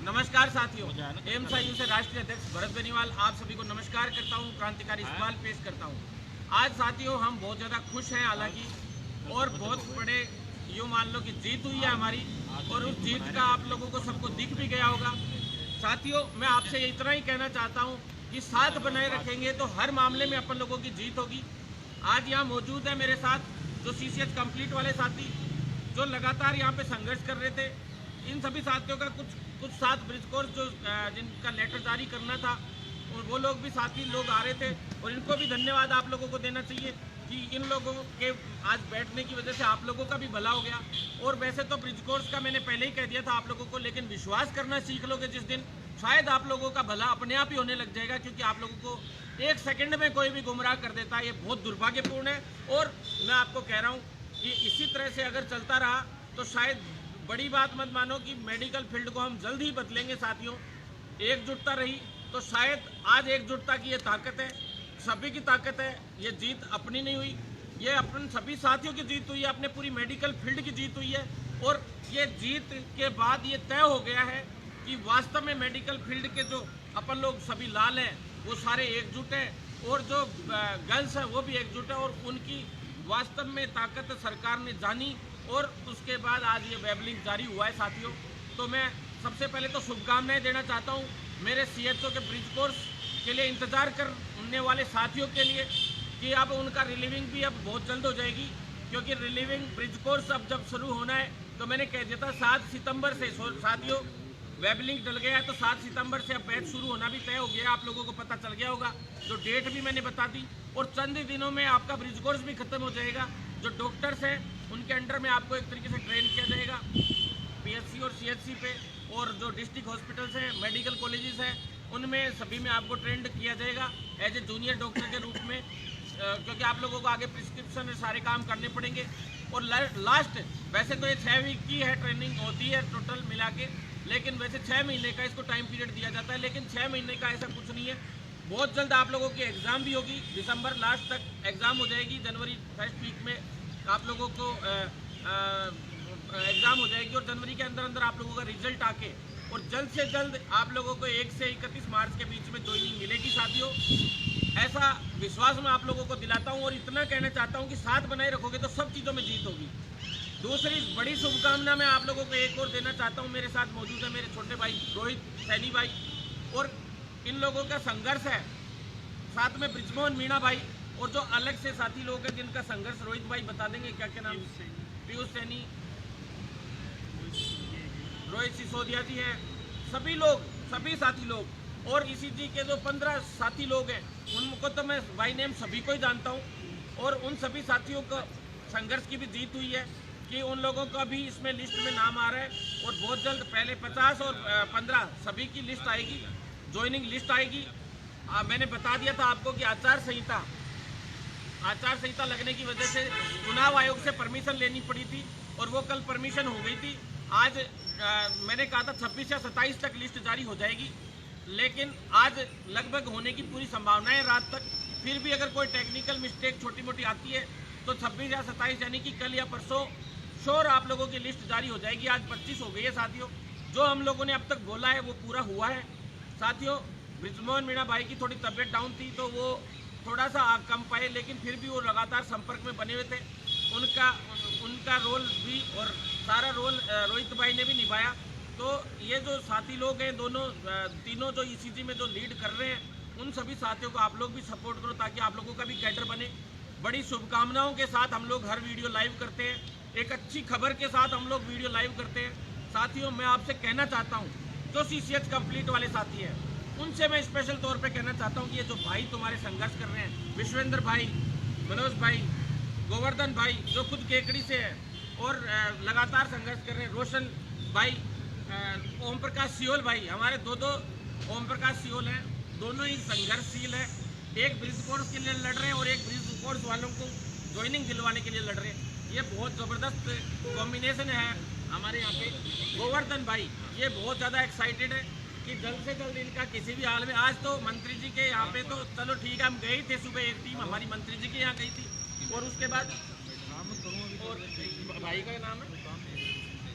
नमस्कार साथियों, एएमएसआईयू से राष्ट्रीय अध्यक्ष भरत बेनीवाल आप सभी को नमस्कार करता हूं, क्रांतिकारी सवाल पेश करता हूं। आज साथियों हम बहुत ज़्यादा खुश हैं हालांकि, और बहुत बड़े यूँ मान लो कि जीत हुई है हमारी, और उस जीत का आप लोगों को सबको दिख भी गया होगा। साथियों मैं आपसे इतना ही कहना चाहता हूँ कि साथ बनाए रखेंगे तो हर मामले में अपन लोगों की जीत होगी। आज यहाँ मौजूद है मेरे साथ जो CCH कंप्लीट वाले साथी जो लगातार यहाँ पे संघर्ष कर रहे थे। इन सभी साथियों का कुछ साथ ब्रिज कोर्स जो जिनका लेटर जारी करना था, और वो लोग भी साथी लोग आ रहे थे, और इनको भी धन्यवाद आप लोगों को देना चाहिए कि इन लोगों के आज बैठने की वजह से आप लोगों का भी भला हो गया। और वैसे तो ब्रिज कोर्स का मैंने पहले ही कह दिया था आप लोगों को, लेकिन विश्वास करना सीख लोगे जिस दिन, शायद आप लोगों का भला अपने आप ही होने लग जाएगा, क्योंकि आप लोगों को एक सेकंड में कोई भी गुमराह कर देता है। ये बहुत दुर्भाग्यपूर्ण है, और मैं आपको कह रहा हूँ कि इसी तरह से अगर चलता रहा तो शायद बड़ी बात मत मानो कि मेडिकल फील्ड को हम जल्द ही बदलेंगे। साथियों एकजुटता रही तो शायद आज एकजुटता की ये ताकत है, सभी की ताकत है। ये जीत अपनी नहीं हुई, ये अपन सभी साथियों की जीत हुई है, अपने पूरी मेडिकल फील्ड की जीत हुई है। और ये जीत के बाद ये तय हो गया है कि वास्तव में मेडिकल फील्ड के जो अपन लोग सभी लाल हैं वो सारे एकजुट हैं, और जो गर्ल्स हैं वो भी एकजुट है, और उनकी वास्तव में ताकत सरकार ने जानी, और उसके बाद आज ये वेबलिंग जारी हुआ है। साथियों तो मैं सबसे पहले तो शुभकामनाएं देना चाहता हूँ मेरे CHO के ब्रिज कोर्स के लिए इंतज़ार करने वाले साथियों के लिए, कि अब उनका रिलीविंग भी अब बहुत जल्द हो जाएगी, क्योंकि रिलीविंग ब्रिज कोर्स अब जब शुरू होना है तो मैंने कह दिया था 7 सितंबर से। साथियों वेबलिंग डल गया है तो 7 सितंबर से अब बैच शुरू होना भी तय हो गया, आप लोगों को पता चल गया होगा, जो डेट भी मैंने बता दी। और चंद ही दिनों में आपका ब्रिज कोर्स भी खत्म हो जाएगा। जो डॉक्टर्स हैं उनके अंडर में आपको एक तरीके से ट्रेन किया जाएगा PHC और CHC पे, और जो डिस्ट्रिक्ट हॉस्पिटल्स हैं, मेडिकल कॉलेजेस हैं, उनमें सभी में आपको ट्रेंड किया जाएगा एज ए जूनियर डॉक्टर के रूप में, क्योंकि आप लोगों को आगे प्रिस्क्रिप्शन सारे काम करने पड़ेंगे। और लास्ट वैसे तो ये 6 वीक की है ट्रेनिंग होती है टोटल मिला के, लेकिन वैसे 6 महीने का इसको टाइम पीरियड दिया जाता है, लेकिन 6 महीने का ऐसा कुछ नहीं है। बहुत जल्द आप लोगों की एग्ज़ाम भी होगी, दिसंबर लास्ट तक एग्ज़ाम हो जाएगी, जनवरी फर्स्ट वीक में आप लोगों को एग्ज़ाम हो जाएगी, और जनवरी के अंदर अंदर आप लोगों का रिजल्ट आके, और जल्द से जल्द आप लोगों को 1 से 31 मार्च के बीच में ज्वाइनिंग मिलेगी। साथियों ऐसा विश्वास मैं आप लोगों को दिलाता हूं, और इतना कहना चाहता हूं कि साथ बनाए रखोगे तो सब चीज़ों में जीत होगी। दूसरी बड़ी शुभकामना मैं आप लोगों को एक और देना चाहता हूं। मेरे साथ मौजूद है मेरे छोटे भाई रोहित सैनी भाई, और इन लोगों का संघर्ष है, साथ में ब्रिजमोहन मीणा भाई, और जो अलग से साथी लोग हैं जिनका संघर्ष रोहित भाई बता देंगे क्या क्या नाम, पीयूष सैनी, रोहित सिसोदिया जी हैं, सभी लोग, सभी साथी लोग, और ECG के जो 15 साथी लोग हैं उनको तो मैं बाई नेम सभी को ही जानता हूं, और उन सभी साथियों का संघर्ष की भी जीत हुई है कि उन लोगों का भी इसमें लिस्ट में नाम आ रहा है, और बहुत जल्द पहले 50 और 15 सभी की लिस्ट आएगी, ज्वाइनिंग लिस्ट आएगी। मैंने बता दिया था आपको कि आचार संहिता लगने की वजह से चुनाव आयोग से परमिशन लेनी पड़ी थी, और वो कल परमिशन हो गई थी। आज मैंने कहा था 26 या 27 तक लिस्ट जारी हो जाएगी, लेकिन आज लगभग होने की पूरी संभावना है रात तक। फिर भी अगर कोई टेक्निकल मिस्टेक छोटी मोटी आती है तो 26 या 27 यानी कि कल या परसों श्योर आप लोगों की लिस्ट जारी हो जाएगी। आज 25 हो गई है साथियों, जो हम लोगों ने अब तक बोला है वो पूरा हुआ है। साथियों ब्रिजमोहन मीणा भाई की थोड़ी तबीयत डाउन थी तो वो थोड़ा सा कम पाए, लेकिन फिर भी वो लगातार संपर्क में बने हुए थे। उनका रोल भी और सारा रोल रोहित भाई ने भी निभाया। तो ये जो साथी लोग हैं तीनों जो ECG में जो लीड कर रहे हैं, उन सभी साथियों को आप लोग भी सपोर्ट करो ताकि आप लोगों का भी कैडर बने। बड़ी शुभकामनाओं के साथ हम लोग हर वीडियो लाइव करते हैं, एक अच्छी खबर के साथ हम लोग वीडियो लाइव करते हैं। साथियों मैं आपसे कहना चाहता हूँ जो CCH कंप्लीट वाले साथी हैं उनसे मैं स्पेशल तौर पे कहना चाहता हूँ कि ये जो भाई तुम्हारे संघर्ष कर रहे हैं, विश्वेंद्र भाई, मनोज भाई, गोवर्धन भाई जो खुद केकड़ी से है और लगातार संघर्ष कर रहे हैं, रोशन भाई, ओम प्रकाश सियोल भाई, हमारे दो ओम प्रकाश सियोल हैं, दोनों ही संघर्षशील है। एक ब्रिज कोर्स के लिए लड़ रहे हैं और एक ब्रिज कोर्स वालों को ज्वाइनिंग दिलवाने के लिए लड़ रहे हैं। ये बहुत ज़बरदस्त कॉम्बिनेशन है हमारे यहाँ पे। गोवर्धन भाई ये बहुत ज़्यादा एक्साइटेड है कि जल्द से जल्द इनका किसी भी हाल में, आज तो मंत्री जी के यहाँ पे तो चलो ठीक है हम गए थे सुबह, एक टीम हमारी मंत्री जी के यहाँ गई थी, और उसके बाद और भाई का नाम है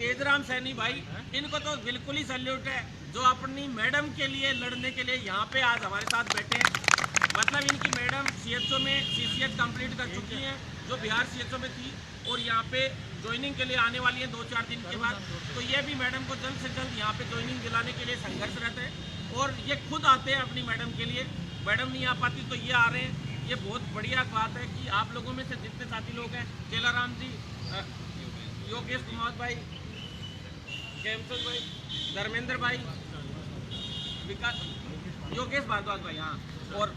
तेजराम सैनी भाई, इनको तो बिल्कुल ही सैल्यूट है, जो अपनी मैडम के लिए लड़ने के लिए यहाँ पे आज हमारे साथ बैठे हैं। मतलब इनकी मैडम CHO में CCH कंप्लीट कर चुकी हैं, जो बिहार CHO में थी, और यहाँ पे ज्वाइनिंग के लिए आने वाली है 2-4 दिन के बाद। तो ये भी मैडम को जल्द से जल्द यहाँ पे ज्वाइनिंग दिलाने के लिए संघर्ष रहता है, और ये खुद आते हैं अपनी मैडम के लिए। मैडम नहीं आ पाती तो ये आ रहे हैं। ये बहुत बढ़िया बात है कि आप लोगों में से जितने साथी लोग हैं, चेलाराम जी, योगेश कुमार भाई, केमचंद भाई, धर्मेंद्र भाई, विकास, योगेश भारद्वाज भाई, हाँ, और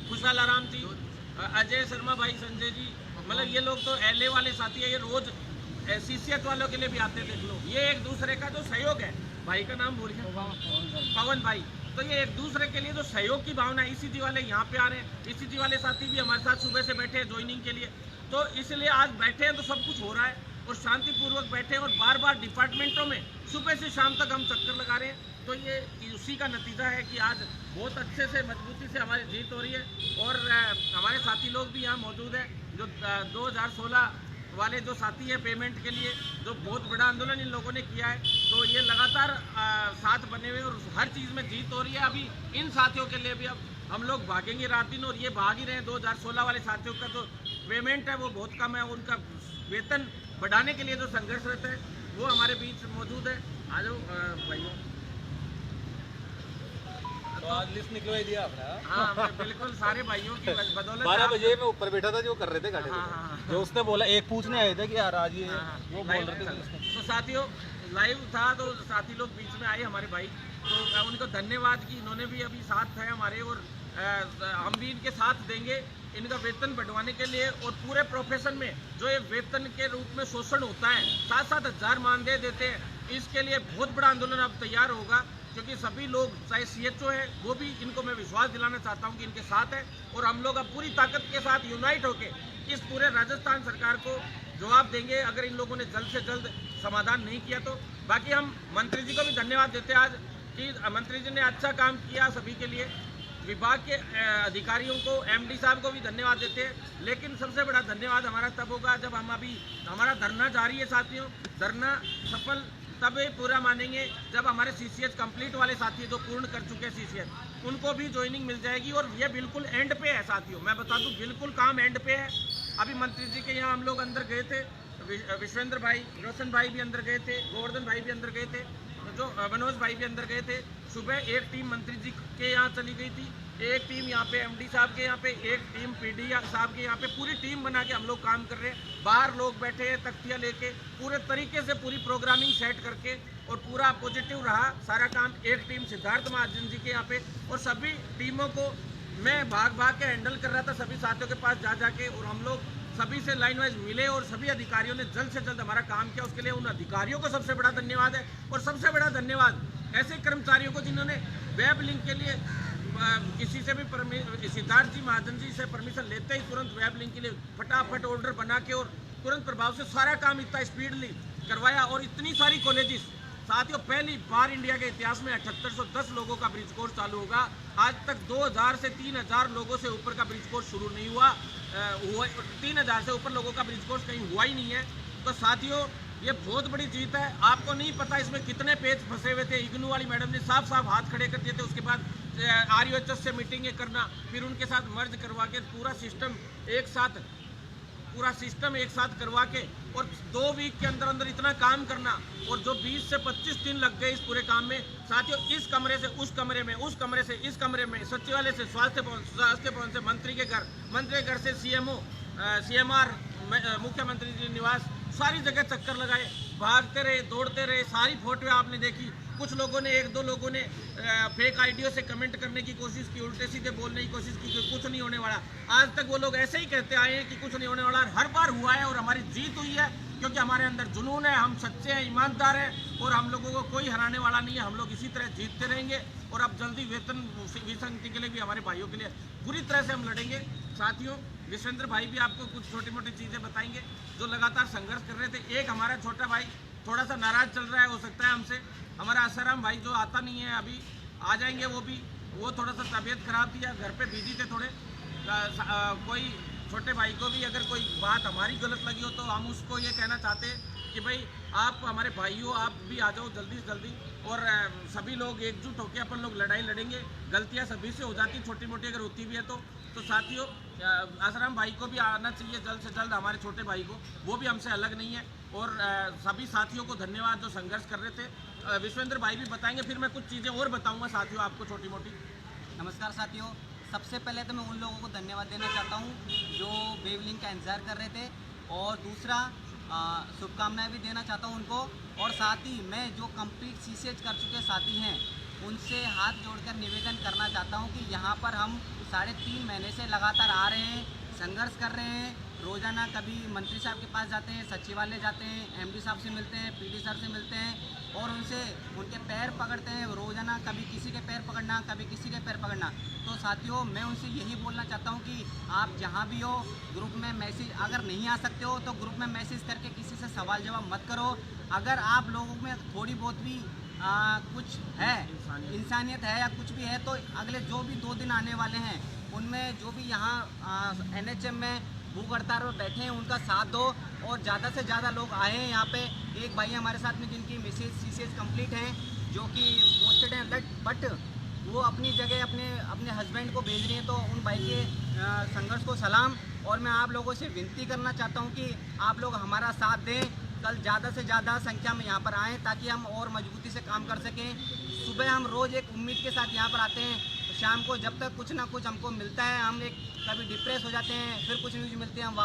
खुशहाल आराम जी, अजय शर्मा भाई, संजय जी, मतलब ये लोग तो LA वाले साथी है, ये रोज CCH वालों के लिए भी आते थे लोग। ये एक दूसरे का जो सहयोग है, भाई का नाम बोल गया, पवन भाई, तो ये एक दूसरे के लिए जो सहयोग की भावना है, ECG वाले यहाँ पे आ रहे हैं, ECG वाले साथी भी हमारे साथ सुबह से बैठे हैं ज्वाइनिंग के लिए। तो इसलिए आज बैठे हैं तो सब कुछ हो रहा है, और शांतिपूर्वक बैठे हैं, और बार बार डिपार्टमेंटों में सुबह से शाम तक हम चक्कर लगा रहे हैं। तो ये उसी का नतीजा है कि आज बहुत अच्छे से मजबूती से हमारी जीत हो रही है। और हमारे साथी लोग भी यहाँ मौजूद हैं, जो 2016 वाले जो साथी है पेमेंट के लिए, जो बहुत बड़ा आंदोलन इन लोगों ने किया है, तो ये लगातार साथ बने हुए और हर चीज़ में जीत हो रही है। अभी इन साथियों के लिए भी अब हम लोग भागेंगे रात दिन, और ये भाग ही रहे हैं। 2016 वाले साथियों का जो पेमेंट है वो बहुत कम है, उनका वेतन बढ़ाने के लिए जो संघर्ष रहता है वो हमारे बीच मौजूद है। आ जाओ भाइयों। तो आज लिस्ट निकलवाई दिया आपने? हाँ, बिल्कुल, सारे भाइयों की बदौलत। 12 बजे मैं ऊपर बैठा था, जो कर रहे थे गाड़ी हाँ, जो उसने बोला, एक पूछने आए थे कि यार आज ये वो बोल रहे थे। तो साथियों लाइव था, तो साथी लोग बीच में आए हमारे भाई, तो उनको धन्यवाद कि इन्होंने भी अभी साथ है हमारे, और हम भी इनके साथ देंगे इनका वेतन बढ़वाने के लिए। और पूरे प्रोफेशन में जो ये वेतन के रूप में शोषण होता है, 7-7 हज़ार मानदेय देते हैं, इसके लिए बहुत बड़ा आंदोलन अब तैयार होगा, क्योंकि सभी लोग, चाहे CHO है, वो भी इनको मैं विश्वास दिलाना चाहता हूं कि इनके साथ है, और हम लोग अब पूरी ताकत के साथ यूनाइट होकर इस पूरे राजस्थान सरकार को जवाब देंगे, अगर इन लोगों ने जल्द से जल्द समाधान नहीं किया तो। बाकी हम मंत्री जी को भी धन्यवाद देते हैं आज, कि मंत्री जी ने अच्छा काम किया सभी के लिए। विभाग के अधिकारियों को, MD साहब को भी धन्यवाद देते हैं। लेकिन सबसे बड़ा धन्यवाद हमारा तब होगा जब हम अभी हमारा धरना जारी है साथियों, धरना सफल तब पूरा मानेंगे जब हमारे CCH कंप्लीट वाले साथी जो पूर्ण कर चुके हैं CCH, उनको भी ज्वाइनिंग मिल जाएगी। और ये बिल्कुल एंड पे है साथियों, मैं बता दूं, बिल्कुल काम एंड पे है। अभी मंत्री जी के यहाँ हम लोग अंदर गए थे, विश्वेंद्र भाई, रोशन भाई भी अंदर गए थे, गोवर्धन भाई भी अंदर गए थे, जो मनोज भाई भी अंदर गए थे। सुबह एक टीम मंत्री जी के यहाँ चली गई थी, एक टीम यहाँ पे MD साहब के यहाँ पे, एक टीम PD साहब के यहाँ पे, पूरी टीम बना के हम लोग काम कर रहे हैं। बाहर लोग बैठे हैं तख्तियाँ लेके, पूरे तरीके से पूरी प्रोग्रामिंग सेट करके, और पूरा पॉजिटिव रहा सारा काम। एक टीम सिद्धार्थ महाजन जी के यहाँ पे, और सभी टीमों को मैं भाग भाग के हैंडल कर रहा था, सभी साथियों के पास जा जाके, और हम लोग सभी से लाइन वाइज मिले, और सभी अधिकारियों ने जल्द से जल्द हमारा काम किया। उसके लिए उन अधिकारियों को सबसे बड़ा धन्यवाद है। और सबसे बड़ा धन्यवाद ऐसे कर्मचारियों को जिन्होंने वेब लिंक के लिए किसी से भी सिद्धार्थ जी महाजन जी से परमिशन लेते ही तुरंत वेब लिंक के लिए फटाफट ऑर्डर बना के, और तुरंत प्रभाव से सारा काम इतना स्पीडली करवाया। और इतनी सारी कॉलेजेस साथियों, पहली बार इंडिया के इतिहास में 7810 लोगों का ब्रिज कोर्स चालू होगा। आज तक 2000 से 3000 लोगों से ऊपर का ब्रिज कोर्स शुरू नहीं हुआ, 3000 से ऊपर लोगों का ब्रिज कोर्स कहीं हुआ ही नहीं है। तो साथियों, ये बहुत बड़ी जीत है। आपको नहीं पता इसमें कितने पेज फंसे हुए थे। इग्नू वाली मैडम ने साफ साफ हाथ खड़े कर दिए थे। उसके बाद RUHS से मीटिंगें करना, फिर उनके साथ मर्ज करवा के पूरा सिस्टम एक साथ करवा के, और 2 वीक के अंदर अंदर इतना काम करना, और जो 20 से 25 दिन लग गए इस पूरे काम में। साथियों, इस कमरे से उस कमरे में, उस कमरे से इस कमरे में, सचिवालय से स्वास्थ्य भवन से मंत्री के घर से CMO, CMR, मुख्यमंत्री जी निवास, सारी जगह चक्कर लगाए, भागते रहे, दौड़ते रहे। सारी फोटो आपने देखी। कुछ लोगों ने, 1-2 लोगों ने फेक आईडियो से कमेंट करने की कोशिश की, उल्टे सीधे बोलने की कोशिश की कि कुछ नहीं होने वाला। आज तक वो लोग ऐसे ही कहते आए हैं कि कुछ नहीं होने वाला। हर बार हुआ है, और हमारी जीत हुई है, क्योंकि हमारे अंदर जुनून है, हम सच्चे हैं, ईमानदार हैं, और हम लोगों को कोई हराने वाला नहीं है। हम लोग इसी तरह जीतते रहेंगे, और अब जल्दी वेतन विसंगति के लिए भी, हमारे भाइयों के लिए पूरी तरह से हम लड़ेंगे। साथियों, विश्वेंद्र भाई भी आपको कुछ छोटी मोटी चीज़ें बताएंगे जो लगातार संघर्ष कर रहे थे। एक हमारा छोटा भाई थोड़ा सा नाराज चल रहा है, हो सकता है हमसे, हमारा आसाराम भाई जो आता नहीं है, अभी आ जाएंगे वो भी। वो थोड़ा सा तबीयत खराब थी, या घर पे बिजी थे थोड़े, कोई छोटे भाई को भी अगर कोई बात हमारी गलत लगी हो तो हम उसको ये कहना चाहते हैं कि भाई आप हमारे भाई हो, आप भी आ जाओ जल्दी से जल्दी, और सभी लोग एकजुट होकर अपन लोग लड़ाई लड़ेंगे। गलतियां सभी से हो जाती, छोटी मोटी अगर होती भी है तो साथियों आसाराम भाई को भी आना चाहिए जल्द से जल्द, हमारे छोटे भाई को, वो भी हमसे अलग नहीं है। और सभी साथियों को धन्यवाद जो संघर्ष कर रहे थे। विश्वेंद्र भाई भी बताएंगे, फिर मैं कुछ चीज़ें और बताऊँगा साथियों आपको छोटी मोटी। नमस्कार साथियों, सबसे पहले तो मैं उन लोगों को धन्यवाद देना चाहता हूं जो वेवलिंग का इंतज़ार कर रहे थे, और दूसरा शुभकामनाएं भी देना चाहता हूं उनको। और साथ ही मैं जो कंप्लीट सीसीएच कर चुके साथी हैं उनसे हाथ जोड़कर निवेदन करना चाहता हूं कि यहां पर हम 3.5 महीने से लगातार आ रहे हैं, संघर्ष कर रहे हैं। रोज़ाना कभी मंत्री साहब के पास जाते हैं, सचिवालय जाते हैं, एमडी साहब से मिलते हैं, पीडी सर से मिलते हैं और उनसे उनके पैर पकड़ते हैं रोज़ाना, कभी किसी के पैर पकड़ना, कभी किसी के पैर पकड़ना। तो साथियों मैं उनसे यही बोलना चाहता हूं कि आप जहां भी हो ग्रुप में मैसेज, अगर नहीं आ सकते हो तो ग्रुप में मैसेज करके किसी से सवाल जवाब मत करो। अगर आप लोगों में थोड़ी बहुत भी कुछ है, इंसानियत है या कुछ भी है, तो अगले जो भी 2 दिन आने वाले हैं उनमें जो भी यहाँ NHM में भूख हड़ताल पर बैठे हैं उनका साथ दो, और ज़्यादा से ज़्यादा लोग आए हैं यहाँ पे। एक भाई हमारे साथ में जिनकी मिसेज सीसीएच कंप्लीट है, जो कि पोस्टेड हैं, बट वो अपनी जगह अपने हस्बैंड को भेज रही हैं, तो उन भाई के संघर्ष को सलाम। और मैं आप लोगों से विनती करना चाहता हूँ कि आप लोग हमारा साथ दें, कल ज़्यादा से ज़्यादा संख्या में यहाँ पर आएँ ताकि हम और मजबूती से काम कर सकें। सुबह हम रोज़ एक उम्मीद के साथ यहाँ पर आते हैं, शाम को जब तक कुछ ना कुछ हमको मिलता है, हम एक कभी डिप्रेस हो जाते हैं, फिर कुछ न्यूज़ मिलती है, हम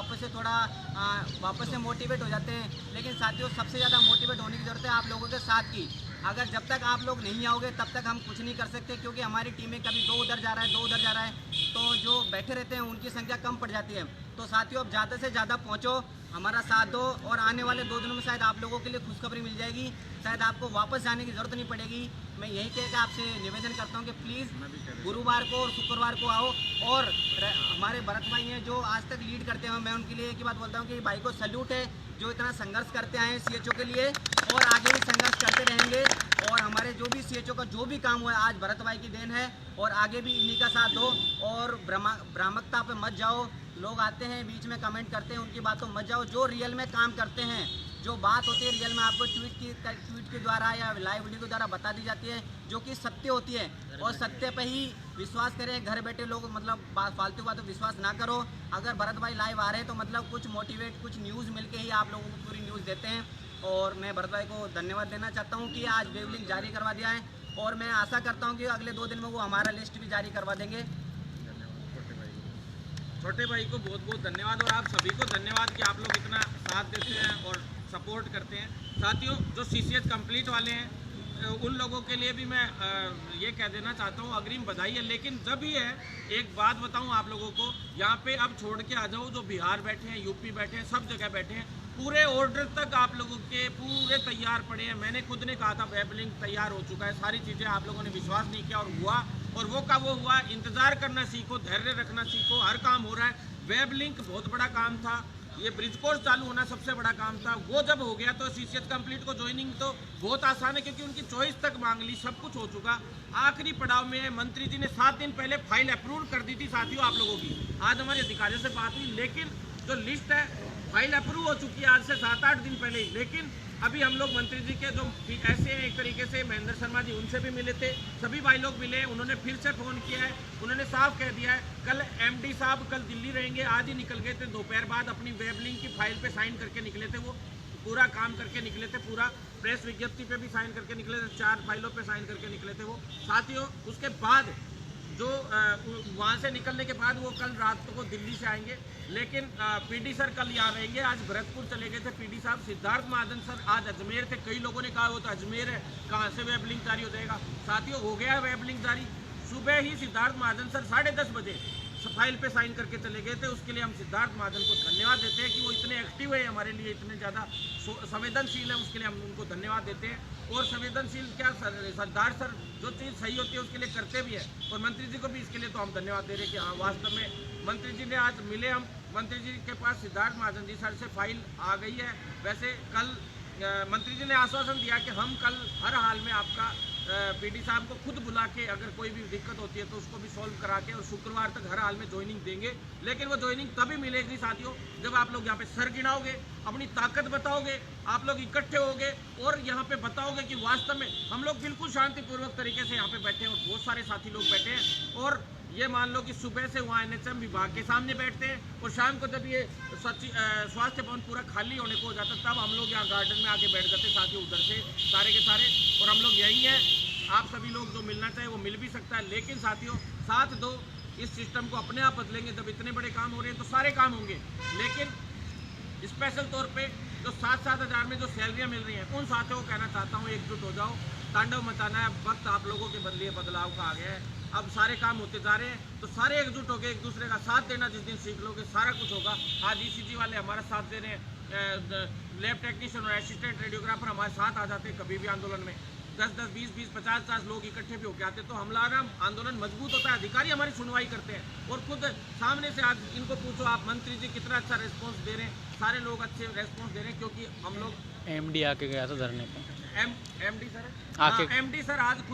वापस से मोटिवेट हो जाते हैं। लेकिन साथियों सबसे ज़्यादा मोटिवेट होने की ज़रूरत है आप लोगों के साथ की। अगर जब तक आप लोग नहीं आओगे तब तक हम कुछ नहीं कर सकते, क्योंकि हमारी टीमें कभी 2 उधर जा रहा है, 2 उधर जा रहा है, तो जो बैठे रहते हैं उनकी संख्या कम पड़ जाती है। तो साथियों अब ज़्यादा से ज़्यादा पहुँचो, हमारा साथ दो, और आने वाले 2 दिनों में शायद आप लोगों के लिए खुशखबरी मिल जाएगी, शायद आपको वापस जाने की ज़रूरत नहीं पड़ेगी। मैं यही कहकर आपसे निवेदन करता हूँ कि प्लीज़ गुरुवार को और शुक्रवार को आओ। और हमारे भरत भाई हैं जो आज तक लीड करते हैं, मैं उनके लिए एक ही बात बोलता हूँ कि भाई को सैल्यूट है जो इतना संघर्ष करते आए हैं CHO के लिए, और आगे भी संघर्ष करते रहेंगे। और हमारे जो भी CHO का जो भी काम हुआ है आज भरत भाई की देन है, और आगे भी इन्हीं का साथ दो। और भ्रामकता पे मत जाओ, लोग आते हैं बीच में कमेंट करते हैं, उनकी बातों मत जाओ। जो रियल में काम करते हैं, जो बात होती है रियल में आपको ट्वीट के द्वारा या लाइव वीडियो के द्वारा बता दी जाती है, जो कि सत्य होती है, और सत्य पे ही विश्वास करें। घर बैठे लोग मतलब फालतू बातों विश्वास ना करो। अगर भरत भाई लाइव आ रहे हैं तो मतलब कुछ मोटिवेट, कुछ न्यूज़ मिलके ही आप लोगों को पूरी न्यूज़ देते हैं। और मैं भरत भाई को धन्यवाद देना चाहता हूँ कि आज वेवलिंक जारी करवा दिया है, और मैं आशा करता हूँ कि अगले 2 दिन में वो हमारा लिस्ट भी जारी करवा देंगे। छोटे भाई को बहुत बहुत धन्यवाद, और आप सभी को धन्यवाद कि आप लोग इतना साथ देते हैं और सपोर्ट करते हैं। साथियों जो CCH कंप्लीट वाले हैं उन लोगों के लिए भी मैं ये कह देना चाहता हूँ अग्रिम बधाई है। लेकिन जब ही है एक बात बताऊँ आप लोगों को, यहाँ पे अब छोड़ के आ जाओ, जो बिहार बैठे हैं, यूपी बैठे हैं, सब जगह बैठे हैं, पूरे ऑर्डर तक आप लोगों के पूरे तैयार पड़े हैं। मैंने खुद ने कहा था वेबलिंक तैयार हो चुका है, सारी चीज़ें, आप लोगों ने विश्वास नहीं किया और हुआ, और वो का वो हुआ। इंतज़ार करना सीखो, धैर्य रखना सीखो, हर काम हो रहा है। वेबलिंक बहुत बड़ा काम था, ये ब्रिज कोर्स चालू होना सबसे बड़ा काम था, वो जब हो गया तो CCH कंप्लीट को ज्वाइनिंग तो बहुत आसान है, क्योंकि उनकी चॉइस तक मांग ली, सब कुछ हो चुका। आखिरी पड़ाव में मंत्री जी ने 7 दिन पहले फाइल अप्रूव कर दी थी साथियों आप लोगों की। आज हमारे अधिकारियों से बात हुई, लेकिन जो लिस्ट है फाइल अप्रूव हो चुकी है आज से 7-8 दिन पहले ही। लेकिन अभी हम लोग मंत्री जी के जो ऐसे हैं एक तरीके से, महेंद्र शर्मा जी, उनसे भी मिले थे, सभी भाई लोग मिले, उन्होंने फिर से फ़ोन किया है, उन्होंने साफ कह दिया है कल MD साहब कल दिल्ली रहेंगे, आज ही निकल गए थे, दोपहर बाद अपनी वेबलिंक की फाइल पे साइन करके निकले थे, वो पूरा काम करके निकले थे, पूरा प्रेस विज्ञप्ति पे भी साइन करके निकले थे, 4 फाइलों पे साइन करके निकले थे वो साथियों। उसके बाद जो वहाँ से निकलने के बाद वो कल रात को दिल्ली से आएंगे, लेकिन PD सर कल यहाँ रहेंगे। आज भरतपुर चले गए थे PD साहब। सिद्धार्थ महाजन सर आज अजमेर थे, कई लोगों ने कहा वो तो अजमेर है, कहाँ से वेबलिंक जारी हो जाएगा। साथियों हो गया है वेबलिंक जारी। सुबह ही सिद्धार्थ महाजन सर 10:30 बजे फाइल पे साइन करके चले गए थे। उसके लिए हम सिद्धार्थ महाजन को धन्यवाद देते हैं कि वो इतने एक्टिव है, हमारे लिए इतने ज़्यादा संवेदनशील है, उसके लिए हम उनको धन्यवाद देते हैं। और संवेदनशील क्या, सरदार सर जो चीज़ सही होती है उसके लिए करते भी है, और मंत्री जी को भी इसके लिए तो हम धन्यवाद दे रहे हैं कि हाँ वास्तव में मंत्री जी ने आज मिले हम, मंत्री जी के पास सिद्धार्थ महाजन जी सर से फाइल आ गई है। वैसे कल मंत्री जी ने आश्वासन दिया कि हम कल हर हाल में आपका पीडी साहब को खुद बुला के अगर कोई भी दिक्कत होती है तो उसको भी सॉल्व करा के और शुक्रवार तक हर हाल में ज्वाइनिंग देंगे। लेकिन वो ज्वाइनिंग तभी मिलेगी साथियों जब आप लोग यहाँ पे सर गिनाओगे, अपनी ताकत बताओगे, आप लोग इकट्ठे होगे और यहाँ पे बताओगे कि वास्तव में हम लोग बिल्कुल शांतिपूर्वक तरीके से यहाँ पे बैठे हैं और बहुत सारे साथी लोग बैठे हैं। और ये मान लो कि सुबह से वहाँ NHM विभाग के सामने बैठते हैं और शाम को जब ये स्वास्थ्य भवन पूरा खाली होने को हो जाता तब हम लोग यहाँ गार्डन में आके बैठ जाते साथियों, उधर से सारे के सारे। और हम लोग यही हैं, आप सभी लोग जो मिलना चाहे वो मिल भी सकता है, लेकिन साथियों साथ दो, इस सिस्टम को अपने आप बदलेंगे। जब इतने बड़े काम हो रहे हैं तो सारे काम होंगे, लेकिन स्पेशल तौर पे जो 7-7 हज़ार में जो सैलरियाँ मिल रही हैं उन साथियों को कहना चाहता हूँ एकजुट हो जाओ, तांडव मचाना है। वक्त आप लोगों के बदले बदलाव का आ गया है, अब सारे काम होते जा रहे हैं तो सारे एकजुट होकर एक दूसरे का साथ देना जिस दिन सीख लोगे सारा कुछ होगा। आज ECG वाले हमारा साथ दे रहे हैं, लैब टेक्नीशियन और असिस्टेंट रेडियोग्राफर हमारे साथ आ जाते हैं कभी भी आंदोलन में, 10-10, 20-20, 50-50 लोग इकट्ठे भी होकर आते तो हमारा आंदोलन मजबूत होता है। अधिकारी हमारी सुनवाई करते हैं और खुद सामने से आज इनको पूछो आप मंत्री जी कितना अच्छा रिस्पॉन्स दे रहे हैं, सारे लोग अच्छे रिस्पॉन्स दे रहे हैं क्योंकि हम लोग MD आके गया था धरने पे। MD सर आके MD सर आज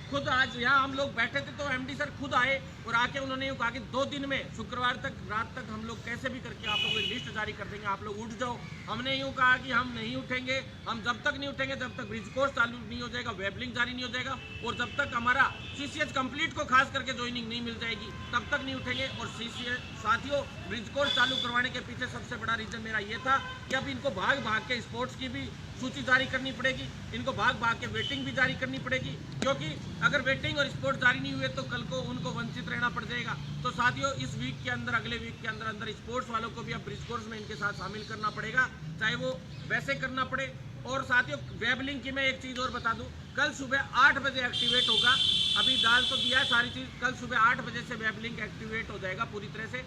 खुद आज यहाँ हम लोग बैठे थे तो MD सर खुद आए और आके उन्होंने यूँ कहा कि 2 दिन में शुक्रवार तक रात तक हम लोग कैसे भी करके आप लोगों की लिस्ट जारी कर देंगे, आप लोग उठ जाओ। हमने यूँ कहा कि हम नहीं उठेंगे, हम जब तक नहीं उठेंगे जब तक ब्रिज कोर्स चालू नहीं हो जाएगा, वेब लिंक जारी नहीं हो जाएगा और जब तक हमारा CCH कंप्लीट को खास करके ज्वाइनिंग नहीं मिल जाएगी तब तक नहीं उठेंगे। और CCH साथियों ब्रिज कोर्स चालू करवाने के पीछे सबसे बड़ा रीजन मेरा ये था कि अब इनको भाग भाग के स्पोर्ट्स की भी सूची जारी करनी पड़ेगी, इनको भाग भाग के वेटिंग भी जारी करनी पड़ेगी, क्योंकि अगर वेटिंग और स्पोर्ट्स जारी नहीं हुए तो कल को उनको वंचित रहना पड़ जाएगा। तो साथियों इस वीक के अंदर, अगले वीक के अंदर अंदर स्पोर्ट्स वालों को भी अब ब्रिज कोर्स में इनके साथ शामिल करना पड़ेगा, चाहे वो वैसे करना पड़े। और साथियों वेब लिंक की मैं एक चीज़ और बता दूं, कल सुबह 8 बजे एक्टिवेट होगा, अभी डाल तो दिया है सारी चीज़, कल सुबह 8 बजे से वेब लिंक एक्टिवेट हो जाएगा पूरी तरह से।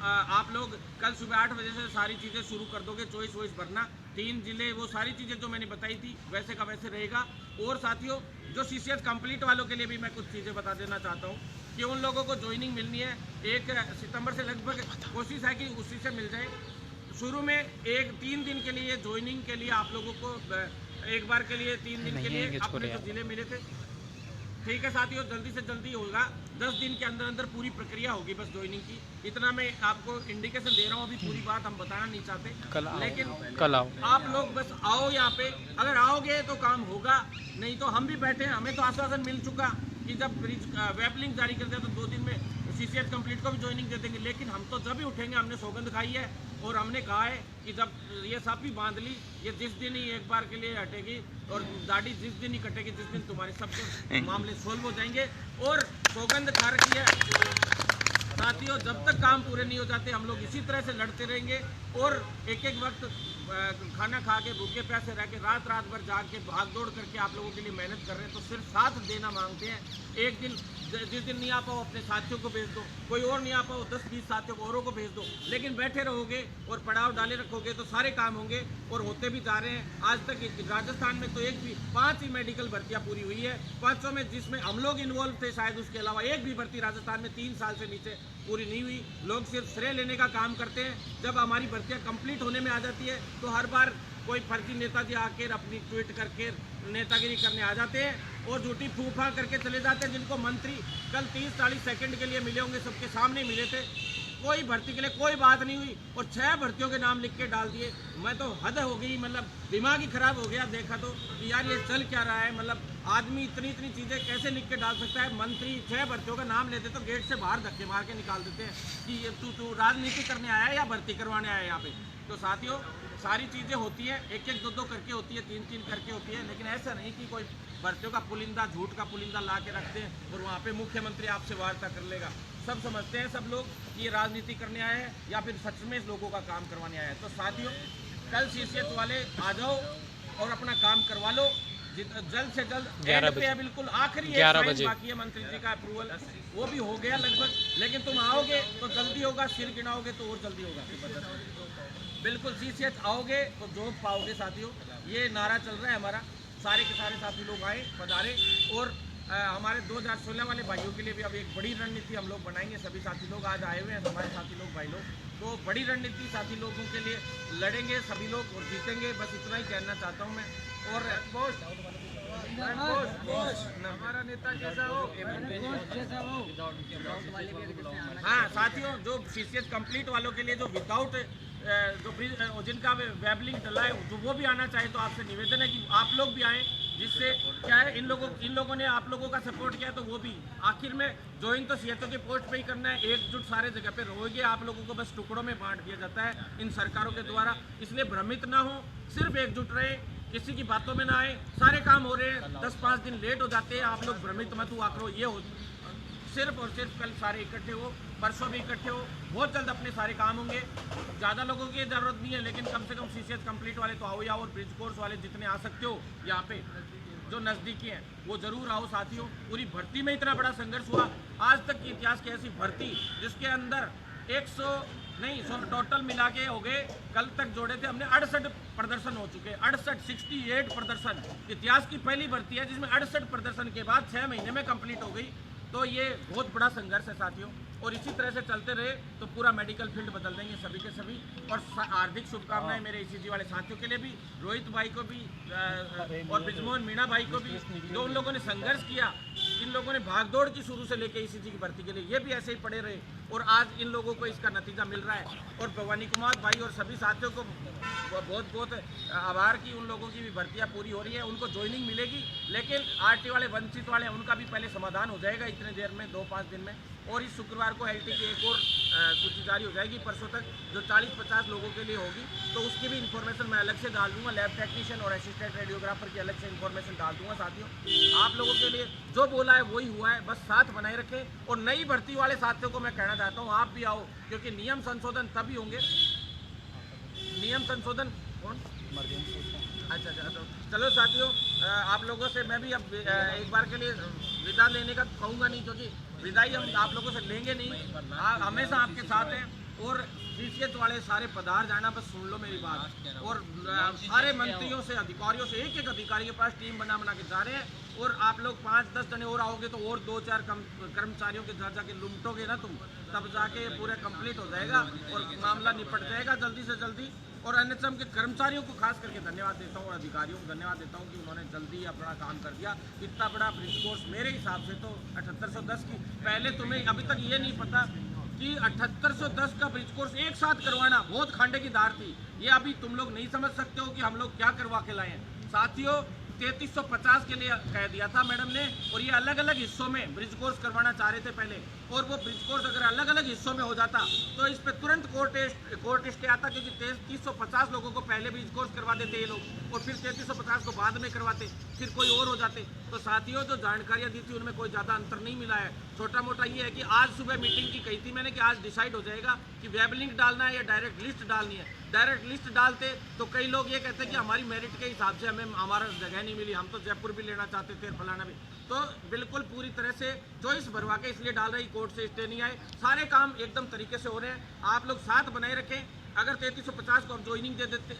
आप लोग कल सुबह 8 बजे से सारी चीज़ें शुरू कर दोगे, चॉइस वॉइस भरना, 3 जिले, वो सारी चीज़ें जो मैंने बताई थी वैसे का वैसे रहेगा। और साथियों जो CCH कंप्लीट वालों के लिए भी मैं कुछ चीज़ें बता देना चाहता हूँ कि उन लोगों को ज्वाइनिंग मिलनी है 1 सितंबर से, लगभग कोशिश है कि उसी से मिल जाए। शुरू में 3 दिन के लिए ज्वाइनिंग के लिए आप लोगों को एक बार के लिए 3 दिन के लिए अपने जो जिले मिले थे, ठीक है साथियों, जल्दी से जल्दी होगा, 10 दिन के अंदर अंदर पूरी प्रक्रिया होगी बस ज्वाइनिंग की। इतना मैं आपको इंडिकेशन दे रहा हूँ, अभी पूरी बात हम बताना नहीं चाहते, लेकिन कल आओ, आप लोग बस आओ यहाँ पे, अगर आओगे तो काम होगा, नहीं तो हम भी बैठे हैं, हमें तो आश्वासन मिल चुका कि जब वेब लिंक जारी करते हैं तो 2 दिन में CCH कंप्लीट को भी ज्वाइनिंग दे देंगे। लेकिन हम तो जब भी उठेंगे, हमने सौगंध खाई है और हमने कहा है कि जब ये साफी बांध ली, ये जिस दिन ही एक बार के लिए हटेगी और दाढ़ी जिस दिन ही कटेगी, जिस दिन तुम्हारे सबके मामले सोल्व हो जाएंगे। और सौगंध खा रखी है साथियों, जब तक काम पूरे नहीं हो जाते हम लोग इसी तरह से लड़ते रहेंगे और एक वक्त खाना खा के भूखे प्यासे रह के रात भर जाग के भाग दौड़ करके आप लोगों के लिए मेहनत कर रहे हैं। तो सिर्फ साथ देना मांगते हैं। एक दिन जिस दिन नहीं आ पाओ अपने साथियों को भेज दो, कोई और नहीं आ पाओ 10-20 साथियों को औरों को भेज दो, लेकिन बैठे रहोगे और पड़ाव डाले रखोगे तो सारे काम होंगे और होते भी जा रहे हैं। आज तक राजस्थान में तो 5 ही मेडिकल भर्तियाँ पूरी हुई है, 500 में जिसमें हम लोग इन्वॉल्व थे शायद, उसके अलावा एक भी भर्ती राजस्थान में 3 साल से नीचे पूरी नहीं हुई। लोग सिर्फ श्रेय लेने का काम करते हैं। जब हमारी भर्तियाँ कंप्लीट होने में आ जाती है तो हर बार कोई फर्जी नेताजी आकर अपनी ट्वीट करके नेतागिरी करने आ जाते हैं और झूठी फूफा करके चले जाते हैं। जिनको मंत्री कल 30-40 सेकंड के लिए मिले होंगे, सबके सामने मिले थे, कोई भर्ती के लिए कोई बात नहीं हुई और 6 भर्तियों के नाम लिख के डाल दिए। मैं तो हद हो गई, मतलब दिमाग ही खराब हो गया देखा तो कि यार ये चल क्या रहा है। मतलब आदमी इतनी चीज़ें कैसे लिख के डाल सकता है। मंत्री 6 भर्तियों का नाम लेते तो गेट से बाहर धक्के मार के निकाल देते हैं कि ये तू राजनीति करने आया है या भर्ती करवाने आया है यहाँ पे। तो साथियों सारी चीज़ें होती हैं, 1-1, 2-2 करके होती है, 3-3 करके होती है, लेकिन ऐसा नहीं कि कोई भर्तियों का पुलिंदा, झूठ का पुलिंदा ला के रखते हैं और वहाँ पे मुख्यमंत्री आपसे वार्ता कर लेगा। सब समझते हैं सब लोग कि ये राजनीति करने आए हैं या फिर सच में लोगों का काम करवाने आए हैं। तो साथियों कल CCH वाले आ जाओ और अपना काम करवा लो जल्द से जल्द। एंड पे है बिल्कुल आखिरी 11 बजे बाकी है मंत्री जी का अप्रूवल, वो भी हो गया लगभग, लेकिन तुम आओगे तो जल्दी होगा, सिर गिनाओगे तो और जल्दी होगा। बिल्कुल CCH आओगे तो जॉब पाओगे साथियों, ये नारा चल रहा है हमारा। सारे के सारे साथी लोग आए, पधारे और हमारे 2016 वाले भाइयों के लिए भी अब एक बड़ी रणनीति हम लोग बनाएंगे। सभी साथी लोग आज आए हुए हैं, हमारे साथी लोग भाई लोग, तो बड़ी रणनीति साथी लोगों के लिए लड़ेंगे सभी लोग और जीतेंगे। बस इतना ही कहना चाहता हूँ मैं। और बहुत हमारा नेता कैसा हो। हाँ साथियों, जो सीसीएस कंप्लीट वालों के लिए जो विदाउट जो जिनका वेबलिंग डला है जो वो भी आना चाहे तो आपसे निवेदन है कि आप लोग भी आएँ, जिससे क्या है इन लोगों ने आप लोगों का सपोर्ट किया तो वो भी आखिर में ज्वाइन तो सीएचओ के पोस्ट पे ही करना है। एकजुट सारे जगह पे रहोगे, आप लोगों को बस टुकड़ों में बांट दिया जाता है इन सरकारों के द्वारा। इसलिए भ्रमित ना हो, सिर्फ एकजुट रहे, किसी की बातों में ना आए। सारे काम हो रहे हैं, 10-5 दिन लेट हो जाते हैं, आप लोग भ्रमित मत हुआ करो। ये हो सिर्फ और सिर्फ कल सारे इकट्ठे हो, परसों भी इकट्ठे हो, बहुत जल्द अपने सारे काम होंगे। ज़्यादा लोगों की जरूरत नहीं है, लेकिन कम से कम सीसीएस कंप्लीट वाले तो आओ, या और ब्रिज कोर्स वाले जितने आ सकते हो यहाँ पे जो नज़दीकी हैं वो ज़रूर आओ साथियों। पूरी भर्ती में इतना बड़ा संघर्ष हुआ, आज तक की इतिहास की ऐसी भर्ती जिसके अंदर 100 टोटल मिला के हो गए, कल तक जोड़े थे हमने 68 प्रदर्शन हो चुके हैं। 68 प्रदर्शन इतिहास की पहली भर्ती है जिसमें 68 प्रदर्शन के बाद 6 महीने में कंप्लीट हो गई। तो ये बहुत बड़ा संघर्ष है साथियों, और इसी तरह से चलते रहे तो पूरा मेडिकल फील्ड बदल देंगे सभी के सभी। और हार्दिक शुभकामनाएं मेरे ईसीजी वाले साथियों के लिए भी, रोहित भाई को भी और ब्रिजमोहन मीणा भाई को भी, जो उन लोगों ने संघर्ष किया। इन लोगों ने भागदौड़ की शुरू से लेकर ईसीजी की भर्ती के लिए, ये भी ऐसे ही पड़े रहे और आज इन लोगों को इसका नतीजा मिल रहा है। और भवानी कुमार भाई और सभी साथियों को बहुत बहुत आभार की उन लोगों की भी भर्तियाँ पूरी हो रही है, उनको ज्वाइनिंग मिलेगी। लेकिन आरटी वाले वंचित वाले उनका भी पहले समाधान हो जाएगा इतने देर में, 2-5 दिन में। और इस शुक्रवार को एलटी की एक और सूची जारी हो जाएगी परसों तक, जो 40-50 लोगों के लिए होगी। तो उसकी भी इन्फॉर्मेशन मैं अलग से डाल दूंगा, लैब टेक्नीशियन और असिस्टेंट रेडियोग्राफर की अलग से इन्फॉर्मेशन डाल दूंगा साथियों। आप लोगों के लिए जो बोला है वही हुआ है, बस साथ बनाए रखें। और नई भर्ती वाले साथियों को मैं कहना चाहता हूँ आप भी आओ, क्योंकि नियम संशोधन तभी होंगे। नियम संशोधन कौन? अच्छा, तो चलो साथियों, आप लोगों से मैं भी अब एक बार के लिए विदा लेने का कहूँगा नहीं, क्योंकि विदाई हम आप लोगों से लेंगे नहीं, हमेशा आपके साथ हैं। और सीसीएस वाले सारे पधार जाना, बस सुन लो मेरी बात। और सारे मंत्रियों से, अधिकारियों से, एक अधिकारी के पास टीम बना के जा रहे हैं। और आप लोग 5-10 जने और आओगे तो और 2-4 कर्मचारियों के जाके लुमटोगे ना तुम, तब जाके पूरा कंप्लीट हो जाएगा और मामला निपट जाएगा जल्दी से जल्दी। और एनएचएम के कर्मचारियों को खास करके धन्यवाद देता हूँ और अधिकारियों को धन्यवाद देता हूँ कि उन्होंने जल्दी अपना काम कर दिया। इतना बड़ा ब्रिज कोर्स मेरे हिसाब से तो 7810 की, पहले तुम्हें अभी तक ये नहीं पता कि 7810 का ब्रिज कोर्स एक साथ करवाना बहुत खांडे की धार थी। ये अभी तुम लोग नहीं समझ सकते हो कि हम लोग क्या करवा के लाए हैं साथियों। 3350 के लिए कह दिया था मैडम ने, और ये अलग अलग हिस्सों में ब्रिज कोर्स करवाना चाह रहे थे पहले। और वो ब्रिज कोर्स अगर अलग अलग हिस्सों में हो जाता तो इस पे तुरंत कोर्ट स्टे आता, क्योंकि 3350 लोगों को पहले ब्रिज कोर्स करवा देते ये लोग, और फिर 3350 को बाद में करवाते, फिर कोई और हो जाते। तो साथियों, जो जानकारियाँ दी थी उनमें कोई ज़्यादा अंतर नहीं मिला है। छोटा मोटा ये है कि आज सुबह मीटिंग की कही थी मैंने कि आज डिसाइड हो जाएगा कि वेब लिंक डालना है या डायरेक्ट लिस्ट डालनी है। डायरेक्ट लिस्ट डालते तो कई लोग ये कहते हैं कि हमारी मेरिट के हिसाब से हमें हमारा जगह नहीं मिली, हम तो जयपुर भी लेना चाहते थे, फलाना भी। तो बिल्कुल पूरी तरह से चॉइस भरवा के इसलिए डाल रही, कोर्ट से स्टे नहीं आए, सारे काम एकदम तरीके से हो रहे हैं। आप लोग साथ बनाए रखें। अगर 3350 को हम ज्वाइनिंग दे देते,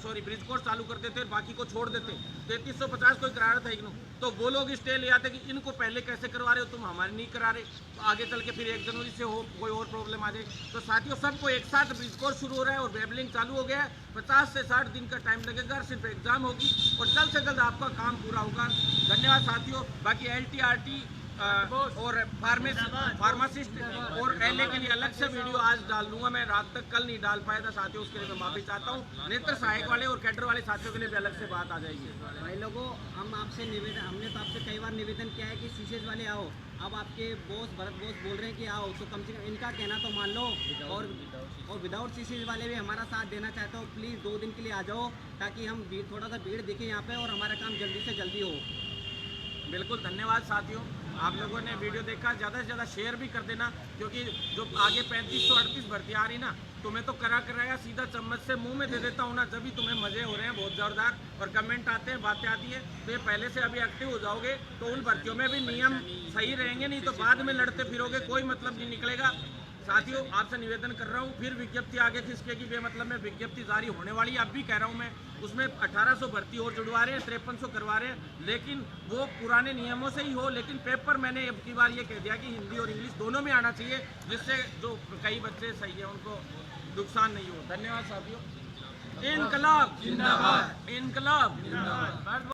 सॉरी ब्रिज कोर्स चालू कर देते और बाकी को छोड़ देते, 3350 कोई करा रहा था इग्नू, तो वो लोग स्टे ले आते कि इनको पहले कैसे करवा रहे हो तुम, हमारे नहीं करा रहे, तो आगे चल के फिर 1 जनवरी से हो कोई और प्रॉब्लम आ जाए। तो साथियों, सबको एक साथ ब्रिज कोर्स शुरू हो रहा है और वेबलिंग चालू हो गया है। 50 से 60 दिन का टाइम लगेगा, सिर्फ एग्जाम होगी और जल्द से जल्द आपका काम पूरा होगा। धन्यवाद साथियों। बाकी LTRT और फार्मासिस्ट और LA के लिए अलग से वीडियो आज डाल दूंगा मैं, रात तक कल नहीं डाल पाया था साथियों, उसके लिए मैं माफी चाहता हूँ। नेत्र सहायक वाले और कैडर वाले साथियों के लिए भी अलग से बात आ जाएगी। भाई लोगों, हमने तो आपसे कई बार निवेदन किया है कि सीसीएस वाले आओ। अब आपके भरत बोस बोल रहे हैं कि आओ, तो कम से कम इनका कहना तो मान लो। और विदाउट सीसीएस वाले भी हमारा साथ देना चाहते हो, प्लीज़ 2 दिन के लिए आ जाओ, ताकि हम थोड़ा सा भीड़ देखें यहाँ पे और हमारा काम जल्दी से जल्दी हो। बिल्कुल, धन्यवाद साथियों। आप लोगों ने वीडियो देखा, ज़्यादा से ज़्यादा शेयर भी कर देना, क्योंकि जो आगे 3538 भर्ती आ रही ना, तुम्हें तो कराया सीधा चम्मच से मुंह में दे देता हूँ ना, जब भी तुम्हें मजे हो रहे हैं बहुत ज़ोरदार और कमेंट आते हैं, बातें आती है, तो ये पहले से अभी एक्टिव हो जाओगे तो उन भर्तियों में भी नियम सही रहेंगे, नहीं तो बाद में लड़ते फिरोगे, कोई मतलब नहीं निकलेगा। साथियों, आपसे निवेदन कर रहा हूँ, फिर विज्ञप्ति आगे खिसकेगी बेमतलब में, विज्ञप्ति जारी होने वाली है, अब भी कह रहा हूँ मैं। उसमें 1800 भर्ती और जुड़वा रहे हैं, 5300 करवा रहे हैं, लेकिन वो पुराने नियमों से ही हो। लेकिन पेपर मैंने अब की बार ये कह दिया कि हिंदी और इंग्लिश दोनों में आना चाहिए, जिससे जो कई बच्चे सही है उनको नुकसान नहीं हो। धन्यवाद साथियों। इनकलाब जिंदाबाद, इनकलाब जिंदाबाद।